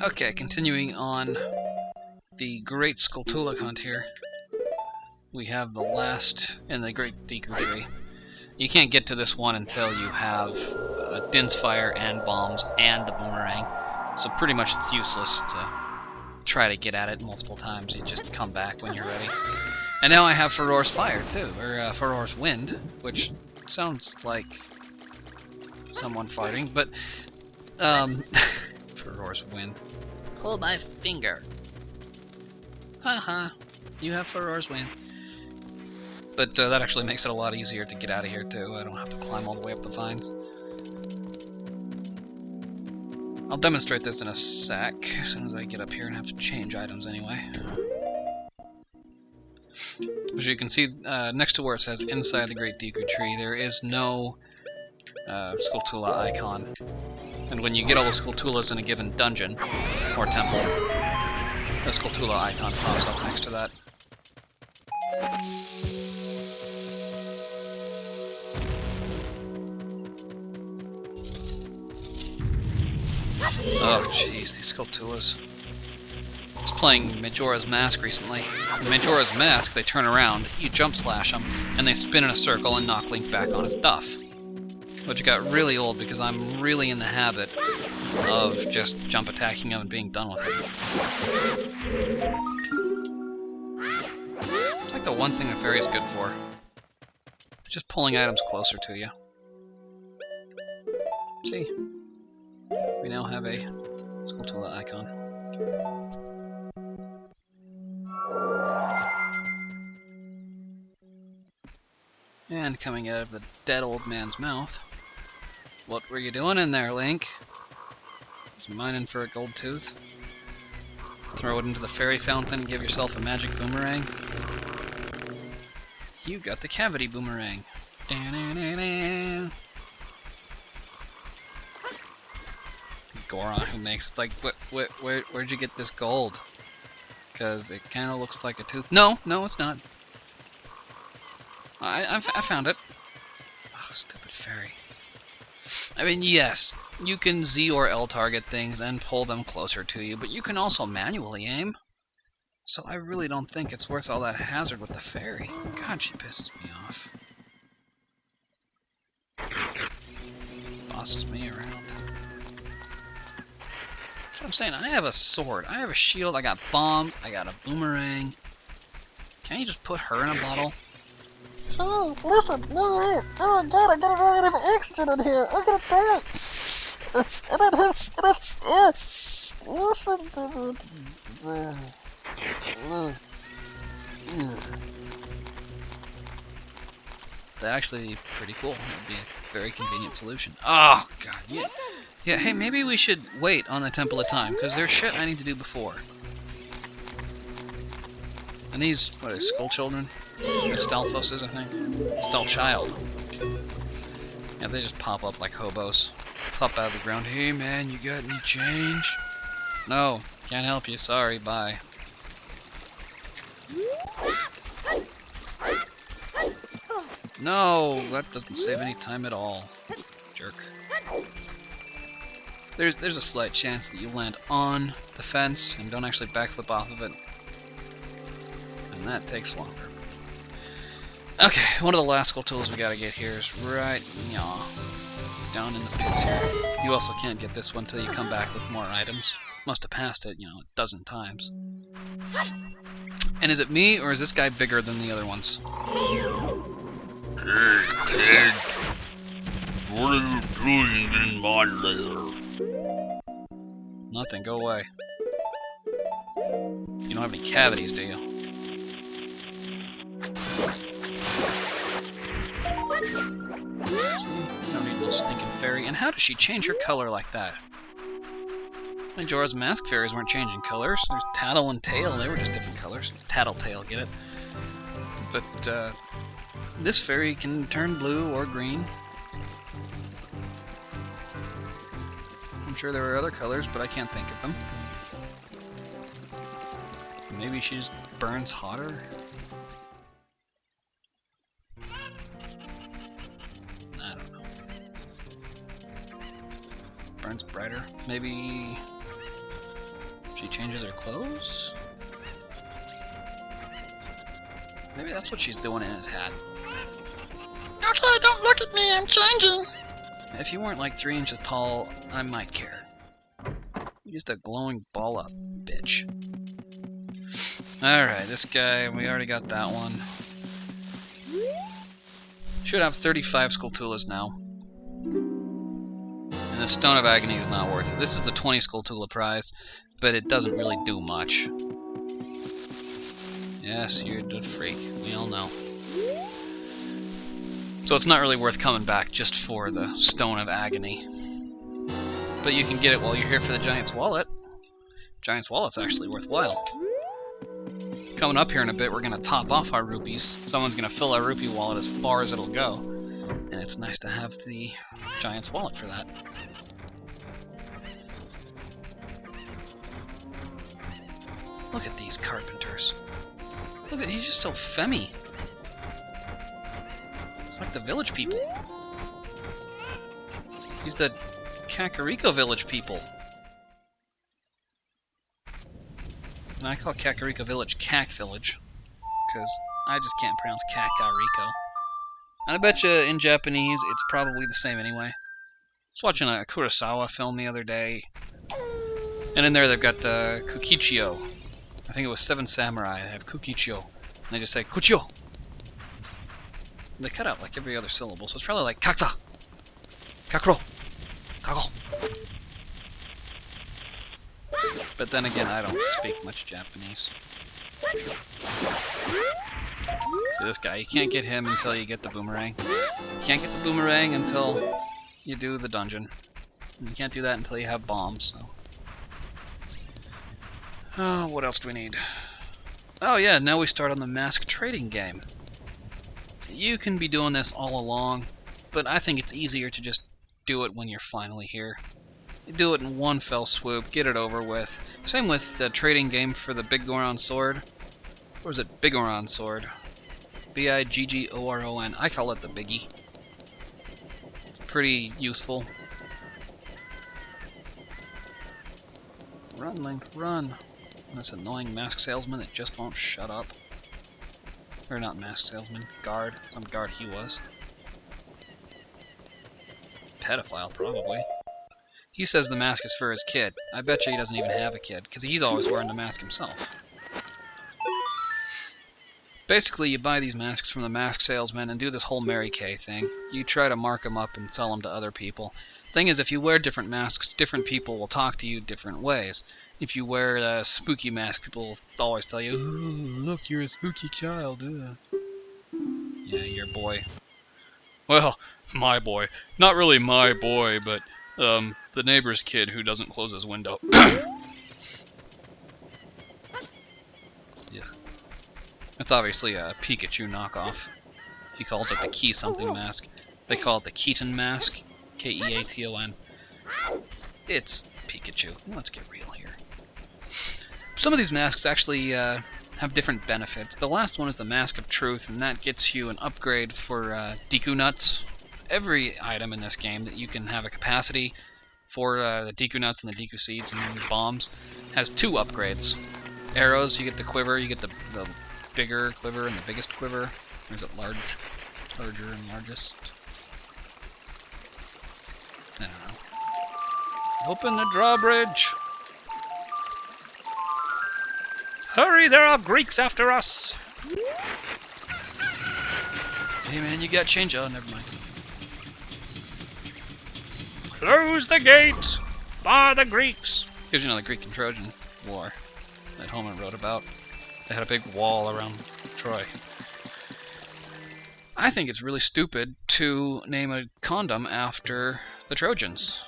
Okay, continuing on the Great Skulltula here. We have the last in the Great Deku Tree. You can't get to this one until you have Din's Fire and bombs and the boomerang. So pretty much it's useless to try to get at it multiple times. You just come back when you're ready. And now I have Furor's Fire too, or Furor's Wind, which sounds like someone fighting, but Furor's Wind. Hold my finger. Haha, you have Furor's Wind. But that actually makes it a lot easier to get out of here too. I don't have to climb all the way up the vines. I'll demonstrate this in a sec, as soon as I get up here and have to change items anyway. As you can see, next to where it says inside the Great Deku Tree, there is no Skulltula icon. And when you get all the Skulltulas in a given dungeon, or temple, the Skulltula icon pops up next to that. Oh jeez, these Skulltulas. I was playing Majora's Mask recently. In Majora's Mask, they turn around, you jump slash them, and they spin in a circle and knock Link back on his duff. Which got really old because I'm really in the habit of just jump attacking him and being done with it. It's like the one thing the fairy's good for. Just pulling items closer to you. See? We now have a Skulltula icon. And coming out of the dead old man's mouth. What were you doing in there, Link? Was mining for a gold tooth? Throw it into the fairy fountain, give yourself a magic boomerang? You got the cavity boomerang. Da-da-da-da. Goron who makes it's like, where'd you get this gold? Because it kind of looks like a tooth. No, it's not. I found it. Oh, stupid fairy. I mean, yes, you can Z or L target things and pull them closer to you, but you can also manually aim. So I really don't think it's worth all that hazard with the fairy. God, she pisses me off. Bosses me around. That's what I'm saying. I have a sword, I have a shield, I got bombs, I got a boomerang. Can't you just put her in a bottle? Hey, listen, no, oh my god, I gotta really have oxygen in here. I'm gonna die. I don't have, listen to me. That'd actually be pretty cool. That'd be a very convenient solution. Oh, god, yeah. Yeah, hey, maybe we should wait on the Temple of Time, because there's shit I need to do before. And these, what is Skull Children? Stalfoses, I think. Stalchild. Yeah, they just pop up like hobos. Pop out of the ground. Hey man, you got any change? No, can't help you. Sorry, bye. No, that doesn't save any time at all. Jerk. There's a slight chance that you land on the fence and don't actually backflip off of it. And that takes longer. Okay, one of the last Skulltulas we gotta get here is right down in the pits here. You also can't get this one until you come back with more items. Must have passed it, a dozen times. And is it me, or is this guy bigger than the other ones? Kid, what are you doing in my lair? Nothing, go away. You don't have any cavities, do you? See? Don't need no stinking fairy. And how does she change her color like that? Majora's Mask fairies weren't changing colors. There's Tattle and Tail, they were just different colors. Tattletale, get it? But, this fairy can turn blue or green. I'm sure there are other colors, but I can't think of them. Maybe she just burns hotter? I don't know. Burns brighter? Maybe She changes her clothes? Maybe that's what she's doing in his hat. Okay, don't look at me, I'm changing. If you weren't like 3 inches tall, I might care. You're just a glowing ball of bitch. Alright, this guy, we already got that one. Should have 35 Skulltulas now. And the Stone of Agony is not worth it. This is the 20 Skulltula prize, but it doesn't really do much. Yes, you're the freak. We all know. So it's not really worth coming back just for the Stone of Agony. But you can get it while you're here for the Giant's Wallet. Giant's Wallet's actually worthwhile. Coming up here in a bit, we're going to top off our rupees. Someone's going to fill our rupee wallet as far as it'll go. And it's nice to have the Giant's Wallet for that. Look at these carpenters. Look at, he's just so femmy. It's like the village people. He's the Kakariko Village people. And I call Kakariko Village Kak Village, because I just can't pronounce Kakariko. And I bet you in Japanese it's probably the same anyway. I was watching a Kurosawa film the other day, and in there they've got Kukichio. I think it was Seven Samurai. They have Kukichio, and they just say Kuchio. They cut out like every other syllable, so it's probably like Kakta, Kakro, Kago. But then again, I don't speak much Japanese. See this guy, you can't get him until you get the boomerang. You can't get the boomerang until you do the dungeon. And you can't do that until you have bombs, so... Oh, what else do we need? Oh yeah, now we start on the mask trading game. You can be doing this all along, but I think it's easier to just do it when you're finally here. You do it in one fell swoop, get it over with. Same with the trading game for the Big Goron Sword. Or is it Bigoron Sword? B-I-G-G-O-R-O-N. I call it the Biggie. It's pretty useful. Run, Link, run. This annoying mask salesman that just won't shut up. Or not mask salesman, guard. Some guard he was. Pedophile, probably. He says the mask is for his kid. I bet you he doesn't even have a kid, because he's always wearing the mask himself. Basically, you buy these masks from the mask salesman and do this whole Mary Kay thing. You try to mark them up and sell them to other people. Thing is, if you wear different masks, different people will talk to you different ways. If you wear a spooky mask, people will always tell you, "Ooh, look, you're a spooky child. Yeah, your boy. Well, my boy. Not really my boy, but the neighbor's kid who doesn't close his window." Yeah. That's obviously a Pikachu knockoff. He calls it the Key something mask. They call it the Keaton mask. K-E-A-T-O-N. It's Pikachu. Let's get real here. Some of these masks actually have different benefits. The last one is the Mask of Truth, and that gets you an upgrade for Deku Nuts. Every item in this game that you can have a capacity for the Deku Nuts and the Deku Seeds and bombs has 2 upgrades. Arrows, you get the quiver, you get the bigger quiver and the biggest quiver. Or is it larger and largest? I don't know. Open the drawbridge! Hurry, there are Greeks after us! Hey man, you got change. Oh, never mind. Close the gates! Bar the Greeks! Because you know the Greek and Trojan War that Homer wrote about. They had a big wall around Troy. I think it's really stupid to name a condom after the Trojans.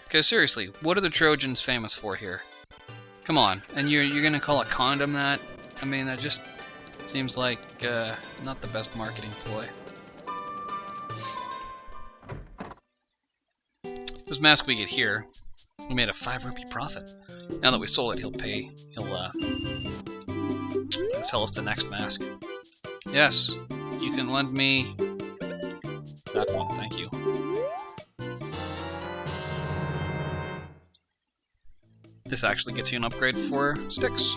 Because seriously, what are the Trojans famous for here? Come on, and you're gonna call a condom that? I mean, that just seems like not the best marketing ploy. This mask we get here, we made a 5 rupee profit. Now that we sold it, he'll sell us the next mask. Yes, you can lend me that one, thank you. This actually gets you an upgrade for sticks.